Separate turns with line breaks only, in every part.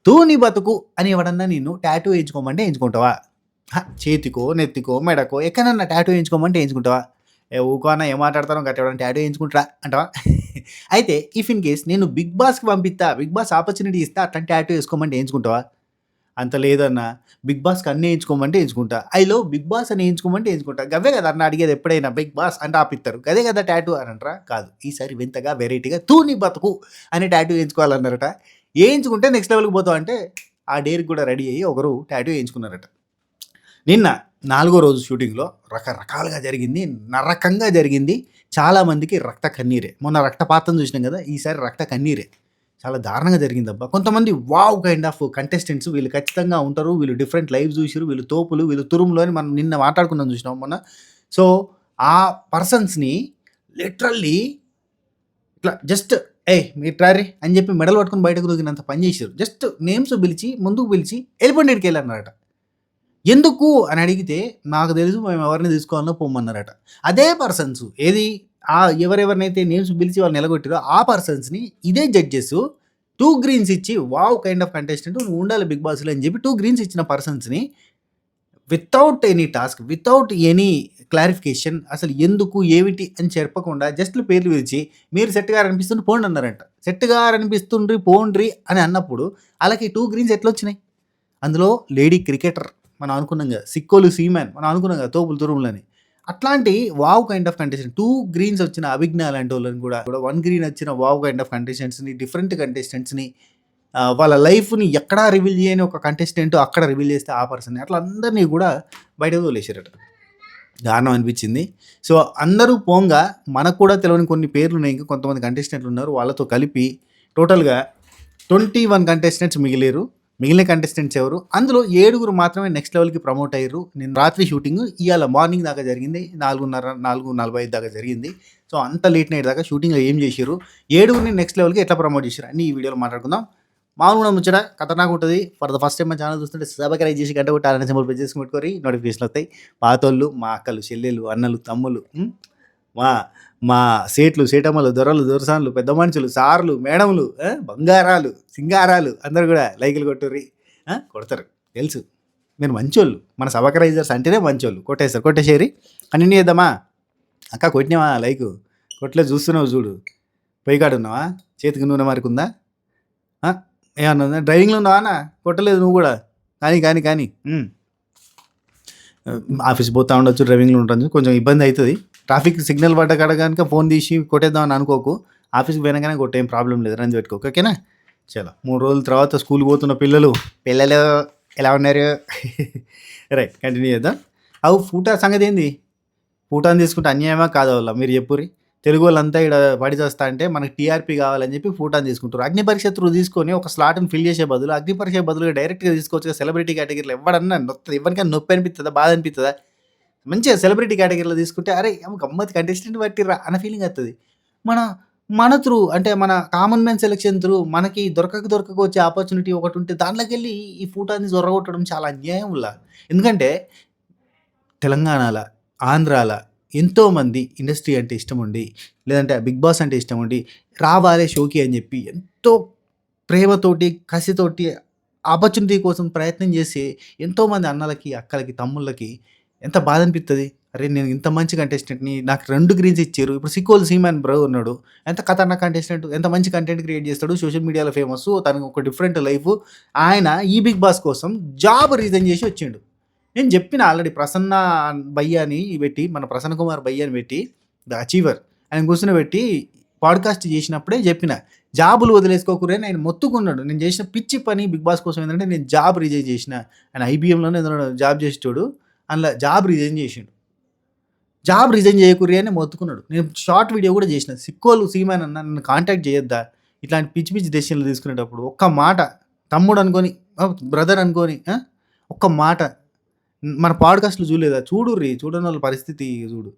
తూని బతుకు అని ఎవడన్నా నిన్ను టాటూ ఏయించుకోమంటే ఏయించుకుంటావా? చేతికో, నెత్తికో, మెడకో ఎక్కడన్నా టాటూ ఏయించుకోమంటే ఏయించుకుంటావా? ఊకో అన్న ఏం మాట్లాడతానో గట్ట ఎవడన్నా టాటూ ఏయించుకుంటారా అంటావా? అయితే ఇఫ్ ఇన్ కేస్ నేను 'బిగ్ బాస్'కి పంపిత్తా, 'బిగ్ బాస్' ఆపర్చునిటీ ఇస్తా అట్లాంటి టాటూ ఏసుకోమంటే ఏయించుకుంటావా? అంత లేదన్నా 'బిగ్ బాస్'కి అన్నీ ఏయించుకోమంటే ఏయించుకుంటా. ఐ లవ్ 'బిగ్ బాస్' అని ఏయించుకోమంటే ఏయించుకుంటా. గవ్వే కదా అన్న అడిగేది ఎప్పుడైనా 'బిగ్ బాస్' అంటే ఆపిత్తరు. గదే కదా టాటూ అని అంటారా? కాదు. ఈసారి వింతగా వెరైటీగా 'తూని బతుకు' అనే టాటూ ఏయించుకోవాలన్నారట. ఏయించుకుంటే నెక్స్ట్ లెవెల్‌కి పోతాం అంటే ఆ డేర్‌కి కూడా రెడీ అయ్యి ఒకరు టాటూ ఏయించుకున్నారట. నిన్న 4గో రోజు షూటింగ్‌లో రకరకాలుగా జరిగింది. నరకంగా జరిగింది. చాలామందికి రక్త కన్నీరే. మొన్న రక్తపాతం చూసినాం కదా! ఈసారి రక్త కన్నీరే. చాలా దారుణంగా జరిగిందబ్బా! కొంతమంది వావ్ కైండ్ ఆఫ్ కంటెస్టెంట్స్ వీళ్ళు ఖచ్చితంగా ఉంటారు. వీళ్ళు డిఫరెంట్ లైవ్స్ చూసిర్రు. వీళ్ళు తోపులు, వీళ్ళు తురుములు అని మనం నిన్న మాట్లాడుకున్నాం చూసినావా మొన్న. సో, ఆ పర్సన్స్‌ని లిటరల్లీ ఇట్లా జస్ట్ ఏయ్! మీరు రార్రి అని చెప్పి మెడలు పట్టుకొని బయటకు దూకినంత పని చేసిర్రు. జస్ట్ నేమ్స్ పిలిచి, ముందుకు పిలిచి ఎళ్ళిపోండి ఈడికెళ్ళి అన్నారట. ఎందుకు అని అడిగితే నాకు తెలుసు మేము ఎవరిని తీసుకోవాలనో పొమ్మన్నారట. అదే పర్సన్స్ ఏది ఎవరెవరినైతే నేమ్స్ పిలిచి వాళ్ళు నిలగొట్టిరో ఆ పర్సన్స్‌ని ఇదే జడ్జెస్ 2 గ్రీన్స్ ఇచ్చి వావ్ కైండ్ ఆఫ్ కంటెస్టెంట్ నువ్వు ఉండాలి 'బిగ్ బాస్‌లో' అని చెప్పి 2 గ్రీన్స్ ఇచ్చిన పర్సన్స్‌ని without any task, without any clarification అసలు ఎందుకు, ఏమిటి అని చెప్పకుండా జస్ట్ పేర్లు పిలిచి మీరు సెట్ గారనిపిస్తుండ్రి పోండి అన్నారంట. సెట్ గారనిపిస్తుండ్రి పోండ్రి అని అన్నప్పుడు ఆళ్ళకి 2 గ్రీన్స్ ఎట్లొచ్చినాయి? అందులో లేడీ క్రికెటర్ మనం అనుకున్నాం కదా! సిక్కోలు సీమాన్ మనం అనుకున్నాం కదా! తోపులు తురుములని. అట్లాంటి wow kind of contestant 2 greens వచ్చిన అభిజ్ఞ లాంటోళ్ళని కూడా 1 గ్రీన్ వచ్చిన వావ్ కైండ్ ఆఫ్ కంటెస్టెంట్స్‌ని డిఫరెంట్ కంటెస్టెంట్స్‌ని వాళ్ళ లైఫ్‌ని ఎక్కడా రివీల్ చేయని ఒక కంటెస్టెంట్ అక్కడ రివీల్ చేస్తే ఆ పర్సన్‌ని అట్లా అందరిని కూడా బయటకు తోలేసారట. దారుణం అనిపించింది. సో, అందరూ పోంగా మనకు కూడా తెలవని కొన్ని పేర్లున్నాయి. ఇంకా కొంతమంది కంటెస్టెంట్లు ఉన్నారు. వాళ్ళతో కలిపి టోటల్‌గా 21 కంటెస్టెంట్స్ మిగిలిర్రు. మిగిలిన కంటెస్టెంట్స్ ఎవరు? అందులో 7గురు మాత్రమే నెక్స్ట్ లెవెల్‌కి ప్రమోట్ అయ్యిర్రు. నిన్న రాత్రి షూటింగ్ ఇయాల మార్నింగ్ దాకా జరిగింది. 4:30, 4:45 దాకా జరిగింది. సో, అంత లేట్ నైట్ దాకా షూటింగ్‌లో ఏం చేసిర్రు? 7గురిని నెక్స్ట్ లెవెల్‌కి ఎట్లా ప్రమోట్ చేసిర్రు అన్నీ ఈ వీడియోలో మాట్లాడుకుందాం. మామూలుగా ముచ్చట ఖతర్నాక్ ఉంటది. ఫర్ ద ఫస్ట్ టైమ్ మన ఛానల్ చూస్తుంటే సబ్స్క్రైబ్ చేసి గంట కొట్టి అలానే సింబల్ ప్రెస్ చేసి పెట్టుకోరి నోటిఫికేషన్లు వస్తాయి. పాతోళ్ళు, మా అక్కలు, చెల్లెళ్ళు, అన్నలు, తమ్ముళ్ళు, మా మా సేట్లు, సేటమ్మలు, దొరలు, దొరసాన్లు, పెద్ద మనుషులు, సార్లు, మేడములు, బంగారాలు, సింగారాలు అందరూ కూడా లైకులు కొట్టుర్రి. కొడతారు తెలుసు. మీరు మంచోళ్ళు. మన సబ్స్క్రైబర్స్ అంటేనే మంచోళ్ళు. కొట్టేస్తారు. కొట్టేసేరి కంటిన్యూ చేద్దామా? అక్క కొట్టినావా లైకు? కొట్టలేదు చూస్తున్నావు చూడు. పొయ్యి కాడ ఉన్నావా? చేతికి నూనె మరికుందా? ఏమన్నా డ్రైవింగ్లో ఉన్నావా అన్న? కొట్టలేదు నువ్వు కూడా. కానీ ఆఫీస్ పోతా ఉండొచ్చు, డ్రైవింగ్లో ఉండొచ్చు, కొంచెం ఇబ్బంది అవుతుంది. ట్రాఫిక్ సిగ్నల్ పడ్డ కాడ కనుక ఫోన్ తీసి కొట్టేద్దామని అనుకోకు. ఆఫీస్కి పోయినాకనే కొట్టేం ప్రాబ్లం లేదు. రంది పెట్టుకోకు ఓకేనా? చలో 3 రోజుల తర్వాత స్కూల్కి పోతున్న పిల్లలు ఎలా ఉన్నారు? రైట్ కంటిన్యూ చేద్దాం. ఫూటా సంగతి ఏంది? ఫూటాని తీసుకుంటే అన్యాయమా కాదా వాళ్ళ మీరు చెప్పుర్రి. తెలుగు వాళ్ళంతా ఇక్కడ పడి చేస్తా అంటే మనకి టీఆర్పీ కావాలని చెప్పి ఫూటాని తీసుకుంటారు. అగ్ని పరీక్ష త్రూ తీసుకొని ఒక స్లాట్ని ఫిల్ చేసే బదులు అగ్ని పరీక్ష బదులుగా డైరెక్ట్గా తీసుకోవచ్చు. సెలబ్రిటీ కేటగిరీలో ఎవడన్నా ఎవరికైనా నొప్పి అనిపిస్తుందా, బాధ అనిపిస్తుందా? మంచిగా సెలబ్రిటీ కేటగిరీలో తీసుకుంటే అరే గమ్మత్ కంటెస్టెంట్ పట్టిర్రా అన్న ఫీలింగ్ వస్తుంది. మన త్రూ అంటే మన కామన్ మ్యాన్ సెలక్షన్ త్రూ మనకి దొరకక వచ్చే ఆపర్చునిటీ ఒకటి ఉంటే దాంట్లోకి వెళ్ళి ఈ ఫూటాన్ని జొర్రగొట్టడం చాలా అన్యాయం ఉల్లా. ఎందుకంటే తెలంగాణలో, ఆంధ్రాలో ఎంతోమంది ఇండస్ట్రీ అంటే ఇష్టం ఉండి, లేదంటే 'బిగ్ బాస్' అంటే ఇష్టం ఉండి, రావాలే షోకి అని చెప్పి ఎంతో ప్రేమతోటి, కసితోటి ఆపర్చునిటీ కోసం ప్రయత్నం చేసే ఎంతోమంది అన్నలకి, అక్కలకి, తమ్ముళ్ళకి ఎంత బాధ అనిపిస్తుంది. అరే నేను ఇంత మంచి కంటెస్టెంట్‌ని నాకు 2 గ్రీన్స్ ఇచ్చిర్రు. ఇప్పుడు 'సికోల్ సీమాన్' బ్రో ఉన్నాడు. ఎంత ఖతర్నాక్ కంటెస్టెంట్, ఎంత మంచి కంటెంట్ క్రియేట్ చేస్తాడు. సోషల్ మీడియాలో ఫేమస్. తనకు ఒక డిఫరెంట్ లైఫ్. ఆయన ఈ 'బిగ్ బాస్' కోసం జాబ్ రిజైన్ చేసి వచ్చిండు. నేను చెప్పిన ఆల్రెడీ ప్రసన్న భయ్య అని పెట్టి, మన ప్రసన్న కుమార్ భయ్య అని పెట్టి, ద అచీవర్ ఆయన కూర్చొనబెట్టి పాడ్కాస్ట్ చేసినప్పుడే చెప్పిన. జాబులు వదిలేసుకోకుర్రి అని ఆయన మొత్తుకున్నాడు. నేను చేసిన పిచ్చి పని 'బిగ్ బాస్' కోసం ఏంటంటే నేను జాబ్ రిజైన్ చేసిన. ఆయన ఐబీఎంలోనే ఏదైనా జాబ్ చేసేటోడు. అందులో జాబ్ రిజైన్ చేసిండు. జాబ్ రిజైన్ చేయకుర్రి అని మొత్తుకున్నాడు. నేను షార్ట్ వీడియో కూడా చేసిన. సిక్కోలు సీమాన్ అన్న నన్ను కాంటాక్ట్ చేయొద్దా ఇట్లాంటి పిచ్చి పిచ్చి డెసిషన్లు తీసుకునేటప్పుడు ఒక్క మాట తమ్ముడు అనుకొని, బ్రదర్ అనుకొని, ఒక్క మాట మన పాడ్కాస్ట్లు చూడలేదా? చూడుర్రి. చూడని వాళ్ళ పరిస్థితి చూడు.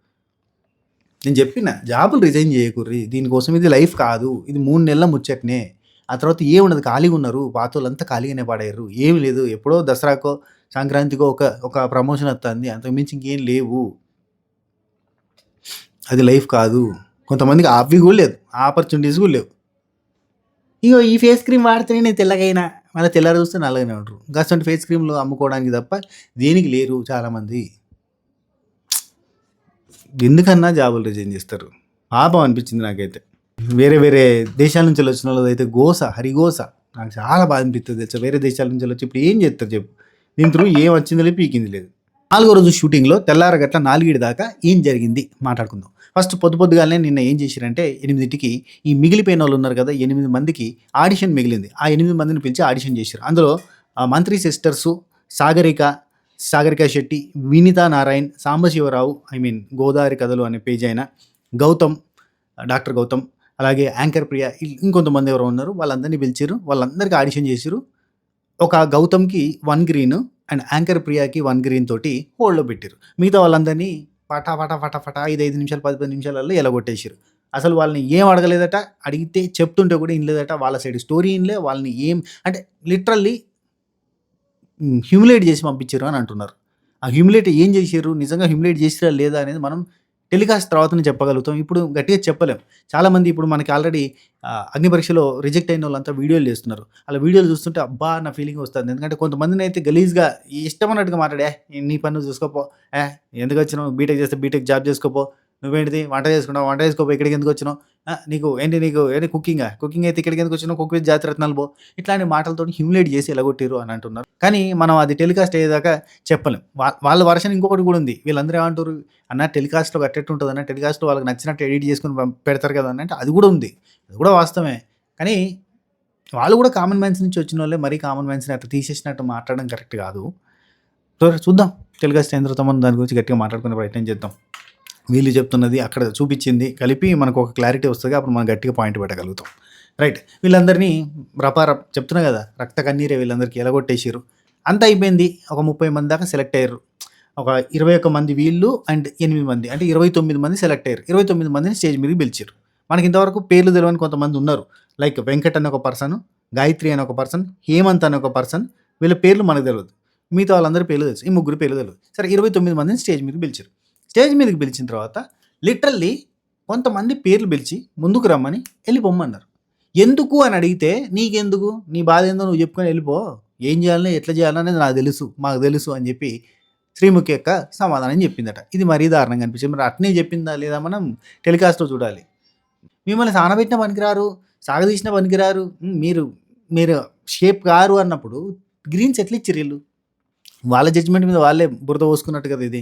నేను చెప్పిన జాబులు రిజైన్ చేయకుర్రి. దీనికోసం ఇది లైఫ్ కాదు. ఇది 3 నెలల ముచ్చట్నే. ఆ తర్వాత ఏముండదు. ఖాళీగా ఉన్నారు. పాతోళ్ళంతా ఖాళీగానే పడేర్రు. ఏమి లేదు. ఎప్పుడో దసరాకో, సంక్రాంతికో ఒక ప్రమోషన్ వస్తుంది. అంతకుమించి ఇంకేం లేవు. అది లైఫ్ కాదు. కొంతమందికి అవి కూడా లేదు. ఆపర్చునిటీస్ కూడా లేవు. ఇగో ఈ ఫేస్ క్రీమ్ వాడితేనే నేను తెల్లగైనా, మళ్ళీ తెల్లారి చూస్తే నల్లగానే ఉంటారు. గసంటి ఫేస్ క్రీమ్‌లు అమ్ముకోవడానికి తప్ప దేనికి లేరు చాలామంది. ఎందుకన్నా జాబులు రిజైన్ చేస్తారు. పాపం అనిపించింది నాకైతే. వేరే వేరే దేశాల నుంచెల్లి వచ్చినోళ్ళదైతే హరిగోస. నాకు చాలా బాధ అనిపిత్తది తెలుసా! వేరే దేశాల నుంచెల్లి వచ్చి ఇప్పుడు ఏం చేస్తారు చెప్పు? దీని త్రూ ఏం వచ్చింది లేదు, పీకింది లేదు. 4 రోజు షూటింగ్‌లో తెల్లారగట్ల 4 దాకా ఏం జరిగింది మాట్లాడుకుందాం. ఫస్ట్ పొద్దుగాలనే నిన్న ఏం చేసిరంటే 8కి ఈ మిగిలిపోయినోళ్ళు ఉన్నారు కదా! 8 మందికి ఆడిషన్ మిగిలింది. ఆ 8 మందిని పిలిచి ఆడిషన్ చేసిర్రు. అందులో మంత్రి సిస్టర్సు సాగరిక శెట్టి, వినీతా నారాయణ్, సాంబశివరావు, గోదావరి కథలు అనే పేజ్ ఆయన, గౌతమ్, డాక్టర్ గౌతమ్, అలాగే యాంకర్ ప్రియ, ఇంకొంతమంది ఎవరో ఉన్నారు. వాళ్ళందరినీ పిలిచిర్రు. వాళ్ళందరికీ ఆడిషన్ చేసిర్రు. ఒక గౌతమ్‌కి 1 గ్రీన్ అండ్ యాంకర్ ప్రియాకి 1 గ్రీన్ తోటి హోల్డ్‌లో పెట్టిర్రు. మిగతా వాళ్ళందరినీ ఫటా 5 నిమిషాలు 10 నిమిషాలలో ఎలగొట్టేసిర్రు. అసలు వాళ్ళని ఏం అడగలేదట. అడిగితే చెప్తుంటే కూడా ఇనలేదట. వాళ్ళ సైడ్ స్టోరీ ఇనలే. వాళ్ళని అంటే లిటరల్లీ హ్యూమిలేట్ చేసి పంపించారు అని అంటున్నారు. ఆ హ్యూమిలేట్ ఏం చేసిర్రు? నిజంగా హ్యూమిలేట్ చేసిరా లేదా అనేది మనం టెలికాస్ట్ తర్వాతనే చెప్పగలుగుతాం. ఇప్పుడు గట్టిగా చెప్పలేం. చాలామంది ఇప్పుడు మనకి ఆల్రెడీ అగ్ని పరీక్షలో రిజెక్ట్ అయిన వాళ్ళంతా వీడియోలు చేస్తున్నారు. అలా వీడియోలు చూస్తుంటే అబ్బా! అన్న ఫీలింగ్ వస్తుంది. ఎందుకంటే కొంతమందినైతే గలీజ్‌గా ఇష్టమన్నట్టుగా మాట్లాడి నీ పని నువ్వు చూసుకోపో. ఎందుకొచ్చినావు? బీటెక్ చేస్తే బీటెక్ జాబ్ చేసుకోపో. నువ్వేంటిది వంట చేసుకుంటావు? వంట చేసుకోపో. ఇక్కడికి ఎందుకొచ్చినావు? నీకు ఏంటి కుకింగా? కుకింగ్ అయితే ఇక్కడికి ఎందుకొచ్చినావు? కుక్ విత్ జాతిరత్నాలు పో. ఇట్లాంటి మాటలతోటి హ్యూమిలేట్ చేసి ఎలగొట్టిర్రు అని అంటున్నారు. కానీ మనం అది టెలికాస్ట్ అయ్యేదాకా చెప్పలేం. వాళ్ళ వర్షన్ ఇంకొకటి కూడా ఉంది. వీళ్ళందరూ ఏమంటారు? అన్న టెలికాస్ట్‌లో అట్టెట్టుంటదన్న, టెలికాస్ట్‌లో వాళ్ళకి నచ్చినట్టు ఎడిట్ చేసుకొని పెడతారు కదా అని అంటే అది కూడా ఉంది. అది కూడా వాస్తవమే. కానీ వాళ్ళు కూడా కామన్ మ్యాన్స్ నుంచి వచ్చినోళ్ళే. మరీ కామన్ మ్యాన్స్‌ని అట్లా తీసేసినట్టు మాట్లాడడం కరెక్ట్ కాదు. చూద్దాం టెలికాస్ట్ అయిన తర్వాత మనం దాని గురించి గట్టిగా మాట్లాడుకునే ప్రయత్నం చేద్దాం. వీళ్ళు చెప్తున్నది అక్కడ చూపించింది కలిపి మనకు ఒక క్లారిటీ వస్తది. అప్పుడు మనం గట్టిగా పాయింట్ పెట్టగలుగుతాం. రైట్. వీళ్ళందరినీ చెప్తున్నా కదా! రక్త కన్నీరే వీళ్ళందరికీ ఎలగొట్టేసిర్రు. అంతా అయిపోయింది. ఒక 30 మంది దాకా సెలెక్ట్ అయ్యారు. ఒక 21 మంది వీళ్ళు అండ్ 8 మంది అంటే 29 మంది సెలెక్ట్ అయ్యారు. 29 మందిని స్టేజ్ మీదకి పిలిచిర్రు. మనకి ఇంతవరకు పేర్లు తెలవని కొంతమంది ఉన్నారు. లైక్ వెంకట్ అనే ఒక పర్సన్, గాయత్రి అనే ఒక పర్సన్, హేమంత్ అనే ఒక పర్సన్. వీళ్ళ పేర్లు మనకు తెలవదు. మిగతా వాళ్ళందరి పేర్లు తెలుసు. ఈ ముగ్గురు పేర్లు తెలవదు. సరే 29 మందిని స్టేజ్ మీదకి పిలిచిర్రు. స్టేజ్ మీదకి పిలిచిన తర్వాత లిటరల్లీ కొంతమంది పేర్లు పిలిచి ముందుకు రమ్మని వెళ్ళిపోమ్మన్నారు. ఎందుకు అని అడిగితే నీకెందుకు? నీ బాధ ఏందో నువ్వు చెప్పుకొని వెళ్ళిపో. ఏం చేయాలని ఎట్లా చేయాలనేది నాకు తెలుసు, మాకు తెలుసు అని చెప్పి శ్రీముఖి యొక్క సమాధానం చెప్పిందట. ఇది మరీ దారుణంగా అనిపించింది. మరి అట్నే చెప్పిందా లేదా మనం టెలికాస్ట్‌లో చూడాలి. మిమ్మల్ని సానబెట్టిన పనికిరారు, సాగదీసిన పనికిరారు, మీరు మీరు షేప్ కారు అన్నప్పుడు గ్రీన్స్ ఎట్లా ఇచ్చిర్రు ఈళ్ళు? వాళ్ళ జడ్జ్‌మెంట్ మీద వాళ్ళే బురద పోసుకున్నట్టు కదా ఇది.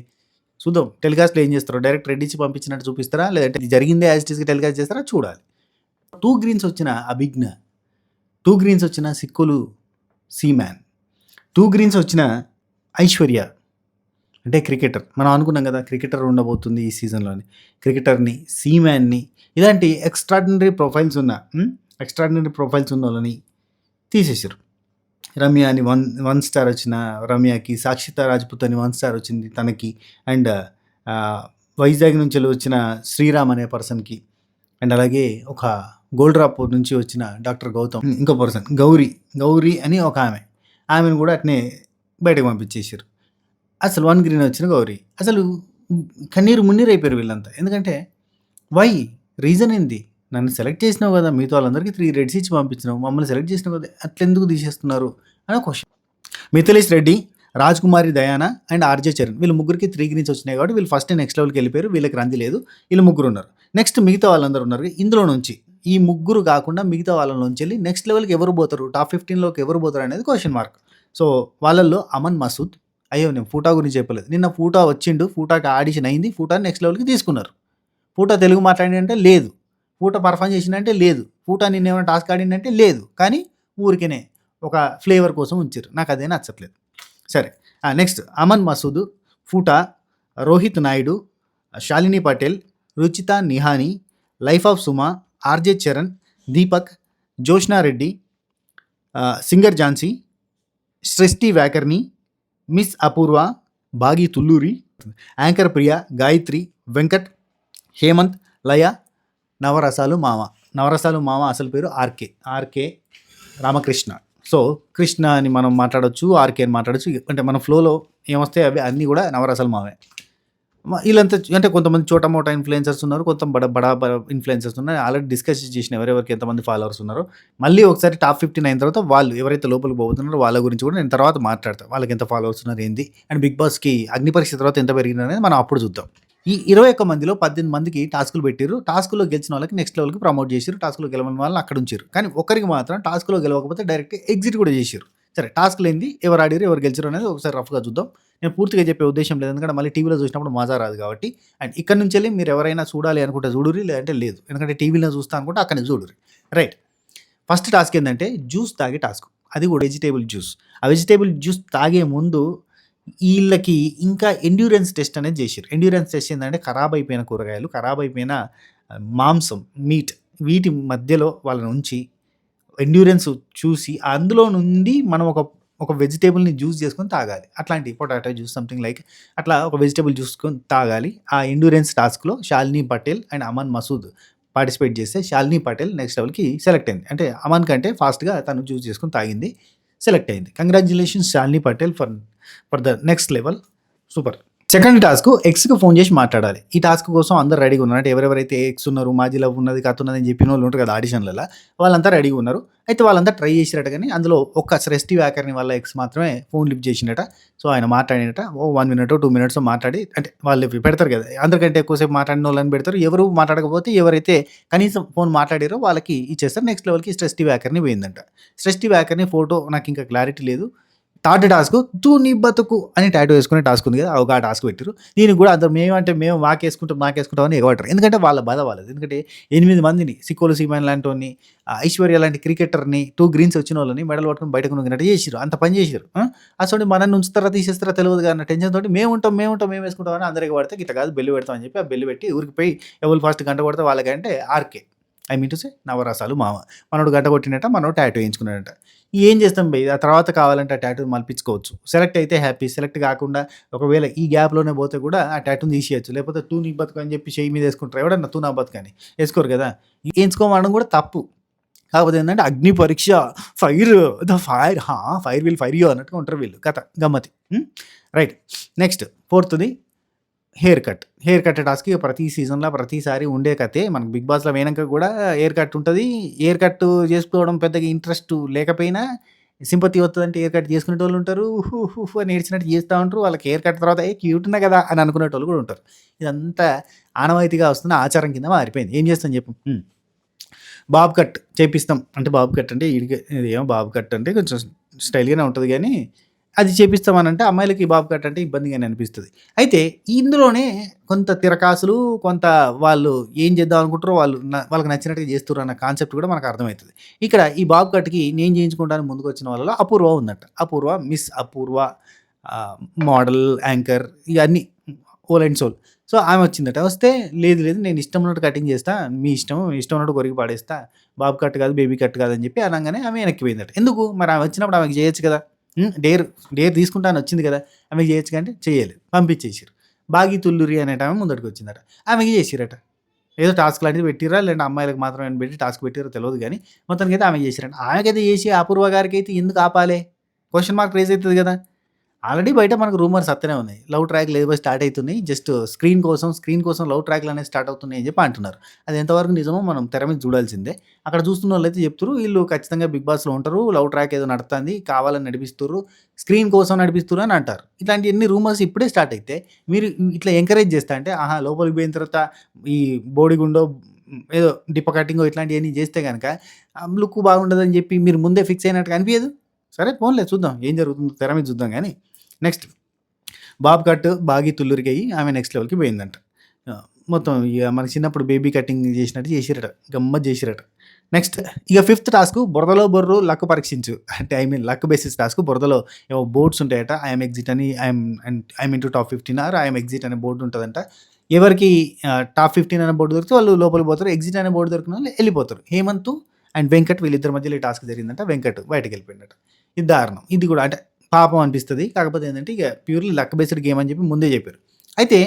చూద్దాం టెలికాస్ట్‌లో ఏం చేస్తారో. డైరెక్ట్ రెడ్ ఇచ్చి పంపించినట్టు చూపిస్తారా? లేదంటే ఇది జరిగిందే యాజ్ ఇట్ ఈస్‌గా టెలికాస్ట్ చేస్తారా? చూడాలి. 2 గ్రీన్స్ వచ్చిన అభిజ్ఞ, 2 గ్రీన్స్ వచ్చిన సిక్కులు సీమ్యాన్, 2 గ్రీన్స్ వచ్చిన ఐశ్వర్య అంటే క్రికెటర్. మనం అనుకున్నాం కదా! క్రికెటర్ ఉండబోతుంది ఈ సీజన్‌లోని. క్రికెటర్‌ని, సీమ్యాన్‌ని ఇలాంటి ఎక్స్ట్రార్డినరీ ప్రొఫైల్స్ ఉన్నోళ్ళని తీసేసారు. రమ్య అని 1 స్టార్ వచ్చిన రమ్యకి, సాక్షిత రాజ్‌పుత్ అని 1 స్టార్ వచ్చింది తనకి. అండ్ వైజాగ్ నుంచి వచ్చిన శ్రీరామ్ అనే పర్సన్‌కి. అండ్ అలాగే ఒక గోల్డ్‌రాపూర్ నుంచి వచ్చిన డాక్టర్ గౌతమ్, ఇంకో పర్సన్ గౌరీ అని ఒక ఆమెను కూడా అట్నే బయటకు పంపించేసారు. అసలు 1 గ్రీన్ వచ్చిన గౌరీ. అసలు కన్నీరు మున్నీరు అయిపోయారు వీళ్ళంతా. ఎందుకంటే వై? రీజన్ ఏంది? నన్ను సెలెక్ట్ చేసినావు కదా! మిగతా వాళ్ళందరికీ 3 రెడ్స్ ఇచ్చి పంపించినావు. మమ్మల్ని సెలెక్ట్ చేసినావు కదా! అట్లెందుకు తీసేస్తున్నారు అని question. Mithilesh Reddy, Rajkumari దయానా and RJ Charan వీళ్ళు ముగ్గురికి 3 గ్రీన్స్ వచ్చినాయి కాబట్టి వీళ్ళు ఫస్ట్ నెక్స్ట్ లెవెల్‌కి వెళ్ళిపోయారు. వీళ్ళకి రంది లేదు. వీళ్ళు ముగ్గురు ఉన్నారు. నెక్స్ట్ మిగతా వాళ్ళందరూ ఉన్నారు. ఇందులో నుంచి ఈ ముగ్గురు కాకుండా మిగతా వాళ్ళలోంచి వెళ్ళి నెక్స్ట్ లెవెల్‌కి ఎవరు పోతారు? టాప్ 15లోకి ఎవరు పోతారు అనేది క్వశ్చన్ మార్క్. సో వాళ్ళల్లో అమన్ మసూద్, అయ్యో నేను ఫూటా గురించి చెప్పలేదు. నిన్న ఫూటా వచ్చిండు. ఫూటాకి ఆడిషన్ అయింది. ఫూటాని నెక్స్ట్ లెవెల్‌కి తీసుకున్నారు. ఫూటా తెలుగు మాట్లాడిందంటే లేదు. ఫూటా పర్ఫార్మ్ చేసిందంటే లేదు. ఫూటా నిన్నేమైనా టాస్క్ ఆడిందంటే లేదు. కానీ ఊరికేనే ఒక ఫ్లేవర్ కోసం ఉంచారు. నాకు అదే నచ్చట్లేదు. సరే నెక్స్ట్ అమన్ మసూద్, ఫూటా, Rohit Naidu, Shalini Patel, Ruchita Nihani, life of Suma, RJ Charan, Deepak, Jyoshna Reddy, singer Jhansi, Srishti Vyakarni, miss Apoorva, Bagi Tulluri, anchor Priya, Gayatri, Venkat, Hemanth, Laya, నవరసాలు మామ అసలు పేరు ఆర్కే రామకృష్ణ. సో కృష్ణ అని మనం మాట్లాడొచ్చు, ఆర్కే అని మాట్లాడొచ్చు. అంటే మన ఫ్లోలో ఏమొస్తాయి అవి అన్నీ కూడా నవరసాలు మావే. ఈళ్ళంతా అంటే కొంతమంది చోటా మోటా ఇన్‌ఫ్లుయెన్సర్స్ ఉన్నారు. కొంత బడా ఇన్‌ఫ్లుయెన్సర్స్ ఉన్నారు. ఆల్రెడీ డిస్కస్ చేసిన ఎవరెవరికి ఎంతమంది ఫాలోవర్స్ ఉన్నారో. మళ్ళీ ఒకసారి టాప్ 15 అయిన తర్వాత వాళ్ళు ఎవరైతే లోపలికి పోబోతున్నారో వాళ్ళ గురించి కూడా నేను తర్వాత మాట్లాడతా. వాళ్ళకి ఎంత ఫాలోవర్స్ ఉన్నారు ఏంది? అండ్ 'బిగ్ బాస్‌కి' అగ్ని పరీక్ష తర్వాత ఎంత పెరిగిందనేది మనం అప్పుడు చూద్దాం. ఈ 21 మందిలో 18 మందికి టాస్క్‌లు పెట్టిర్రు. టాస్క్‌లో గెలిచిన వాళ్ళకి నెక్స్ట్ లెవెల్‌కి ప్రమోట్ చేసిర్రు. టాస్క్‌లో గెలవని వాళ్ళని అక్కడ ఉంచిర్రు. కానీ ఒక్కరికి మాత్రం టాస్క్‌లో గెలవకపోతే డైరెక్ట్ ఎగ్జిట్ కూడా చేసిర్రు. సరే టాస్క్‌లేంది? ఎవరు ఆడిర్రు? ఎవరు గెలిచిర్రు? అనేది ఒకసారి రఫ్‌గా చూద్దాం. నేను పూర్తిగా చెప్పే ఉద్దేశ్యం లేదు. ఎందుకంటే మళ్ళీ టీవీలో చూసినప్పుడు మజా రాదు కాబట్టి. అండ్ ఇక్కడి నుంచెల్లి మీరు ఎవరైనా చూడాలి అనుకుంటే చూడుర్రి. లేదంటే లేదు. ఎందుకంటే టీవీలో చూస్తా అనుకుంటే అక్కడి నుంచి చూడుర్రి. రైట్. ఫస్ట్ టాస్క్ ఏందంటే జ్యూస్ తాగే టాస్క్. అది కూడా వెజిటబుల్ జ్యూస్. ఆ వెజిటబుల్ జ్యూస్ తాగే ముందు ఈళ్ళకి ఇంకా ఎండ్యూరెన్స్ టెస్ట్ అనేది చేసిర్రు. ఎండ్యూరెన్స్ టెస్ట్ ఏందంటే ఖరాబ్ అయిపోయిన కూరగాయలు, ఖరాబ్ అయిపోయిన మాంసం, మీట్ వీటి మధ్యలో వాళ్ళని ఉంచి ఎండ్యూరెన్స్ చూసి అందులో నుండి మనం ఒక వెజిటబుల్‌ని జ్యూస్ చేసుకొని తాగాలి. అట్లాంటి పొటాటో జ్యూస్ సంథింగ్ లైక్ అట్లా ఒక వెజిటబుల్ జ్యూస్‌కొని తాగాలి. ఆ ఎండ్యూరెన్స్ టాస్క్‌లో షాలిని పటేల్ అండ్ అమన్ మసూద్ పార్టిసిపేట్ చేస్తే షాలిని పటేల్ నెక్స్ట్ లెవెల్‌కి సెలెక్ట్ అయింది. అంటే అమన్ కంటే ఫాస్ట్‌గా తను జ్యూస్ చేసుకొని తాగింది. సెలెక్ట్ అయింది. Congratulations Shalini Patel for the next level. Super. Second task ఎక్స్‌కి ఫోన్ చేసి మాట్లాడాలి. ఈ టాస్క్ కోసం అందరూ రెడీగా ఉన్నారు. అంటే ఎవరెవరైతే ఎక్స్ ఉన్నారు, మాజీ లవ్ ఉన్నది, కథ ఉన్నది అని చెప్పినోళ్ళు ఉంటారు కదా ఆడిషన్‌లల్ల. వాళ్ళంతా రెడీగా ఉన్నారు. అయితే వాళ్ళంతా ట్రై చేసిరట గానీ అందులో ఒక్క సృష్టి వ్యాకర్ణి వాళ్ళ ఎక్స్ మాత్రమే ఫోన్ లిఫ్ట్ చేసిండట. సో ఆయన మాట్లాడిండట. ఓ 1 మినిటో, 2 మినిట్సో మాట్లాడి అంటే వాళ్ళు పెడతారు కదా! అందరికంటే ఎక్కువసేపు మాట్లాడినోళ్ళని పెడతారు. ఎవరు మాట్లాడకపోతే ఎవరైతే కనీసం ఫోన్ మాట్లాడిర్రో వాళ్ళకి ఇచ్చేస్తారు. నెక్స్ట్ లెవెల్‌కి సృష్టి వ్యాకర్ణి పోయిందంట. సృష్టి వ్యాకర్ణి ఫోటో నాకింకా క్లారిటీ లేదు. థర్డ్ టాస్క్ తూ నీ బతుకు అని టాటూ వేసుకునే టాస్క్ ఉంది కదా! ఒక టాస్క్ పెట్టిర్రు. దీనికి కూడా అందరూ మేమంటే మేము మాకేసుకుంటాం అని ఎగబడ్డారు. ఎందుకంటే వాళ్ళ బాధ వాళ్ళది. ఎందుకంటే 8 మందిని సిక్కోలు సీమన్ లాంటోన్ని, ఐశ్వర్య లాంటి క్రికెటర్‌ని 2 గ్రీన్స్ వచ్చినోళ్ళని మెడలు పట్టుకొని బయటకు నూకినట్టు చేసిర్రు. అంత పని చేసిర్రు. అసోంటిది మనల్ని ఉంచుతారా తీసేస్తారా తెలవదుగా అన్న టెన్షన్ తోటి మేమేసుకుంటాం అని అందరూ ఎగబడితే గిట్ల కాదు బెల్ పెడతాం అని చెప్పి ఆ బెల్ పెట్టి ఊరికి పోయి ఎవరు ఫస్ట్ గంట కొడితే వాళ్ళకంటే RK. I mean to say నవరసాలు మామ. మనోడు గంట కొట్టిండట. మనోడు టాటూ ఏయించుకున్నాడట. ఏం చేస్తాం బె ఆ తర్వాత కావాలంటే ఆ టాటూ మలిపించుకోవచ్చు. సెలెక్ట్ అయితే హ్యాపీ. సెలెక్ట్ కాకుండా ఒకవేళ ఈ గ్యాప్‌లోనే పోతే కూడా ఆ టాటూని తీసేయొచ్చు. లేకపోతే తూ నీ బతుకు అని చెప్పి చెయ్యి మీద ఏసుకుంటారు. ఎవడన్నా తూ నా బతుకు అని. ఏసుకోరు కదా! ఏయించుకోమనడం కూడా తప్పు. కాకపోతే ఏందంటే అగ్ని పరీక్ష fire fire will fire you అన్నట్టుగా ఉంటారు వీళ్ళు. కథ గమ్మతి. రైట్. నెక్స్ట్ ఫోర్త్‌ది haircut. Haircut task ఇగ ప్రతి సీజన్‌లో ప్రతిసారి ఉండే కథే. మనకు 'బిగ్ బాస్‌లో' పోయినంక కూడా హెయిర్ కట్ ఉంటది. హెయిర్ కట్ చేసుకోవడం పెద్దగా ఇంట్రెస్ట్ లేకపోయినా సింపతి వత్తదంటే హెయిర్ కట్ చేసుకునేటోళ్ళుంటారు. అని ఏడ్చినట్టు చేస్తా ఉంటారు. వాళ్ళకి హెయిర్ కట్ తర్వాత క్యూట్ ఉన్నా కదా! అని అనుకునేటోళ్ళు కూడా ఉంటారు. ఇదంతా ఆనవాయితీగా వస్తున్న ఆచారం కింద మారిపోయింది. ఏం చేస్తాం చెప్పు? బాబ్ కట్ చేపిస్తాం. అంటే బాబ్ కట్ అంటే ఇదేమో బాబ్ కట్ అంటే కొంచెం స్టైల్‌గానే ఉంటది గానీ, అది చేపిస్తామనంటే అమ్మాయిలకి బాబ్ కట్ అంటే ఇబ్బందిగానే అనిపిస్తది. అయితే ఇందులోనే కొంత తిరకాసులు, కొంత వాళ్ళు ఏం చేద్దాం అనుకుంటారో వాళ్ళకి నచ్చినట్టుగా చేస్తుర్రు అన్న కాన్సెప్ట్ కూడా మనకు అర్థమైతది. ఇక్కడ ఈ బాబ్ కట్‌కి నేను చేయించుకుంటానికి ముందుకొచ్చిన వాళ్ళలో అపూర్వ ఉందంట. అపూర్వ, మిస్ అపూర్వ మోడల్, యాంకర్ ఇయన్నీ ఓల్ అండ్ సోల్. సో, ఆమె వచ్చిందట. వస్తే లేదు నేను ఇష్టం ఉన్నట్టు కటింగ్ చేస్తా. మీ ఇష్టం. ఇష్టం ఉన్నట్టు కొరికి పడేస్తా. బాబు కట్ కాదు, బేబీ కట్ కాదని చెప్పి అనంగానే ఆమె వెనక్కి పోయిందట. ఎందుకు? మరి ఆమె వచ్చినప్పుడు ఆమెకి చేయొచ్చు కదా! డేర్ తీసుకుంటా అని వచ్చింది కదా! ఆమెకి చేయొచ్చు అంటే చేయలేదు. పంపించేసిర్రు. బాగి తుల్లూరి అనేటామె ముందటికొచ్చిందట. ఆమెకి చేసిర్రట. ఏదో టాస్క్ లాంటిది పెట్టిర్రా? లేదంటే అమ్మాయిలకు మాత్రమే పెట్టి టాస్క్ పెట్టిర్రో తెలవదు గానీ, మొత్తానికైతే ఆమెకి చేసిర్రంట. ఆమెకైతే చేసి అపూర్వ గారికైతే ఎందుకు ఆపాలే? క్వెషన్ మార్క్ రైజ్ అయితది కదా! ఆల్రెడీ బయట మనకు రూమర్స్ అత్తనే ఉన్నాయి. లవ్ ట్రాక్‌లు ఏవో స్టార్ట్ అయితున్నాయి. జస్ట్ స్క్రీన్ కోసం లవ్ ట్రాక్‌లనేవి స్టార్ట్ అవుతున్నాయి అని చెప్పి అంటున్నారు. అది ఎంతవరకు నిజమో మనం తెర మీద చూడాల్సిందే. అక్కడ చూస్తున్నోళ్ళైతే చెప్తుర్రు, వీళ్ళు ఖచ్చితంగా బిగ్ బాస్‌లో ఉంటారు. లవ్ ట్రాక్ ఏదో నడుత్తాంది. కావాలని నడిపిస్తుర్రు. స్క్రీన్ కోసం నడిపిస్తుర్రు అని అంటారు. ఇట్లాంటియన్ని రూమర్స్ ఇప్పుడే స్టార్ట్ అయితే, మీరు ఇట్లా ఎంకరేజ్ చేస్తా అంటే, ఆహా! లోపలికి పోయిన తర్వాత ఈ బోడిగుండో ఏదో డిప్ప కటింగో ఇట్లాంటియన్నీ చేస్తే గనక లుక్ బాగుండదని చెప్పి మీరు ముందే ఫిక్స్ అయినట్టుగా అనిపియదు? సరే పోన్లే చూద్దాం. ఏం జరుగుతుందో తెర మీద చూద్దాం గానీ నెక్స్ట్ బాబ్ కట్ బాగి తుళ్ళురికయ్యి ఆమె నెక్స్ట్ లెవెల్‌కి పోయిందంట. మొత్తం ఇగ మనకి చిన్నప్పుడు బేబీ కటింగ్ చేసినట్టు చేసిర్రట. గమ్మత్ చేసిర్రట. నెక్స్ట్ ఇక ఫిఫ్త్ టాస్క్ బురదలో బొర్రు లక్ పరీక్షించు. అంటే I mean luck basis task బురదలో ఏవో బోర్డ్స్ ఉంటాయట. ఐయామ్ ఎగ్జిట్ అని I'm into top 15 or I'm exit అనే బోర్డ్ ఉంటదంట. ఎవరికి టాప్ 15 అనే బోర్డ్ దొరికితే వాళ్ళు లోపలికి పోతారు. ఎగ్జిట్ అనే బోర్డ్ దొరికినోళ్ళు ఎళ్ళిపోతారు. హేమంత్ అండ్ వెంకట్ వీళ్ళిద్దరి మధ్యలో ఈ టాస్క్ జరిగిందంట. వెంకట్ బయటకెళ్ళిపోయిండట. ఇది దారుణం. ఇది కూడా అంటే పాపం అనిపిస్తది. కాకపోతే ఏందంటే ఇక ప్యూర్‌లీ లక్ బేస్డ్ గేమ్ అని చెప్పి ముందే చెప్పారు. అయితే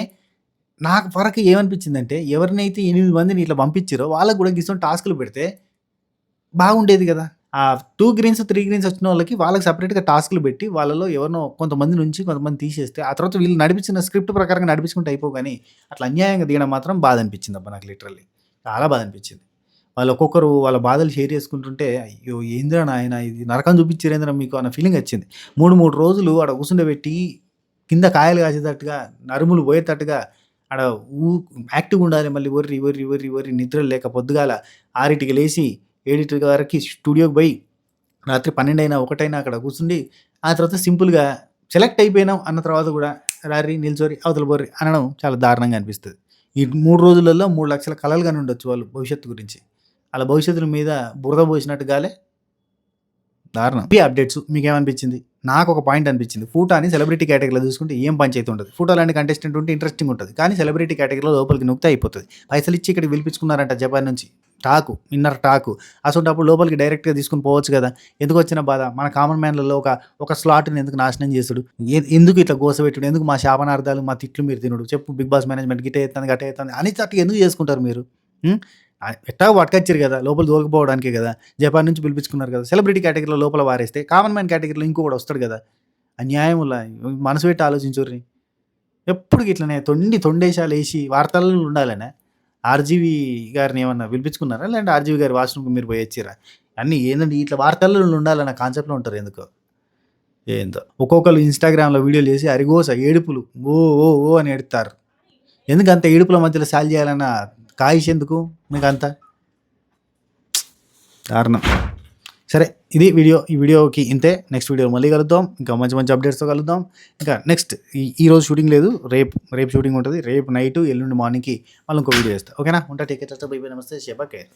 నాకు వరకు ఏమనిపించిందంటే ఎవరినైతే 8 మందిని ఇట్లా పంపించిర్రో వాళ్ళకి కూడా గిసొంటి టాస్క్‌లు పెడితే బాగుండేది గదా! ఆ 2 గ్రీన్స్, 3 గ్రీన్స్ వచ్చిన వాళ్ళకి సెపరేట్‌గా టాస్క్‌లు పెట్టి వాళ్ళలో ఎవరినో కొంతమంది నుంచి కొంతమంది తీసేస్తే, ఆ తర్వాత వీళ్ళు నడిపించిన స్క్రిప్ట్ ప్రకారంగా నడిపించుకుంటే అయిపోవు గానీ, అట్లా అన్యాయంగా తీయడం మాత్రం బాధ అనిపించిందబ్బా నాకు లిటరల్లీ. చాలా బాధ అనిపించింది. వాళ్ళు ఒక్కొక్కరు వాళ్ళ బాధలు షేర్ చేసుకుంటుంటే, అయ్యో! ఏందిరా నాయనా ఇది నరకం చూపించిర్రేందిరా మీకు అన్న ఫీలింగ్ వచ్చింది. 3 రోజులు ఆడ కూర్చుండబెట్టి, కింద కాయలు కాసేటట్టుగా, నరుములు పోయేటట్టుగా ఆడ ఊ యాక్టివ్‌గా ఉండాలి. మళ్ళీ ఒర్రి, ఒర్రి, ఒర్రి, ఒర్రి నిద్రలు లేక పొద్దుగాల 6కి లేసి 7 వరకి స్టూడియోకి పోయి, రాత్రి 12 అయినా, 1 అయినా అక్కడ కూర్చుండి, ఆ తర్వాత సింపుల్‌గా సెలెక్ట్ అయిపోయినాం అన్న తర్వాత కూడా రార్రి, నిల్చోరి, అవతల పోర్రి అనడం చాలా దారుణంగా అనిపిస్తది. ఈ 3 రోజులలో 3,00,000 కలలు కని ఉండొచ్చు వాళ్ళు భవిష్యత్తు గురించి. ఆళ్ళ భవిష్యత్తుల మీద బురద పోసినట్టు గాలే దారుణం. ఇవి అప్డేట్స్ మీకేమనిపించింది? నాకొక పాయింట్ అనిపించింది. ఫూటాని సెలబ్రిటీ కేటగిరీలో చూసుకుంటే ఏం పంచాయతీ ఉండదు. ఫూటా లాంటి కంటెస్టెంట్ ఉంటే ఇంట్రెస్టింగ్ ఉంటది. కానీ సెలబ్రిటీ కేటగిరీలో లోపలికి నొక్కితే అయిపోతది. పైసలిచ్చి ఇక్కడికి పిలిపించుకున్నారంట జపాన్ నుంచి. Talk, inner talk. అసొంటప్పుడు లోపలికి డైరెక్ట్‌గా తీసుకొని పోవచ్చు గదా! ఎందుకొచ్చిన బాధ? మన కామన్ మ్యాన్‌లలో ఒక స్లాట్‌ని ఎందుకు నాశనం చేసుడు? ఎందుకు ఇట్లా గోసపెట్టుడు? ఎందుకు మా శాపనార్థాలు, మా తిట్లు మీరు తినుడు? చెప్పు 'బిగ్ బాస్' మేనేజ్‌మెంట్ గిట్ట చేత్తాంది, గట్ట చేత్తాంది అనేటట్టుగా ఎందుకు చేసుకుంటారు మీరు? హ్మ్. ఎట్టాగో పట్టుకొచ్చిర్రు గదా! లోపల తోలుకుపోవడానికే గదా! జపాన్ నుంచి పిలిపించుకున్నారు కదా! సెలబ్రిటీ కేటగిరీలో లోపల పారేస్తే, కామన్ మ్యాన్ కేటగిరీలో ఇంకొకడు వస్తాడు గదా! అన్యాయములా మనసు పెట్టి ఆలోచించుర్రి. ఎప్పుడు గిట్లనే తొండేశాలేసి వార్తలలో ఉండాలనా? ఆర్‌జీవి గారిని ఏమన్నా పిలిపించుకున్నారా? లేదంటే ఆర్‌జీవి గారి వాష్‌రూమ్‌కి మీరు పోయొచ్చిర్రా? అన్నీ ఏందండి ఇట్లా వార్తలలో ఉండాలన్న కాన్సెప్ట్‌లో ఉంటారు ఎందుకో. ఏందో ఒక్కొక్కళ్ళు ఇన్‌స్టాగ్రామ్‌లో వీడియోలు చేసి అరిగోస ఏడుపులు ఓ ఓ ఓ అని ఏడుత్తారు. ఎందుకంత ఏడుపుల మధ్యలో సాల్వ్ చేయాలన్న కాయిష్ ఎందుకు మీకంతా? దారుణం. సరే ఇది వీడియో. ఈ వీడియోకి ఇంతే. నెక్స్ట్ వీడియోలో మళ్ళీ కలుద్దాం. ఇంకా మంచి మంచి అప్డేట్స్‌తో కలుద్దాం. ఇంకా నెక్స్ట్ ఈరోజు షూటింగ్ లేదు. రేపు షూటింగ్ ఉంటది. రేపు నైటు, ఎల్లుండి మార్నింగ్‌కి మళ్ళీ ఇంకో వీడియో చేస్తా. ఓకేనా? ఉంటా. Take care. By by. నమస్తే. షబా ఖైర్.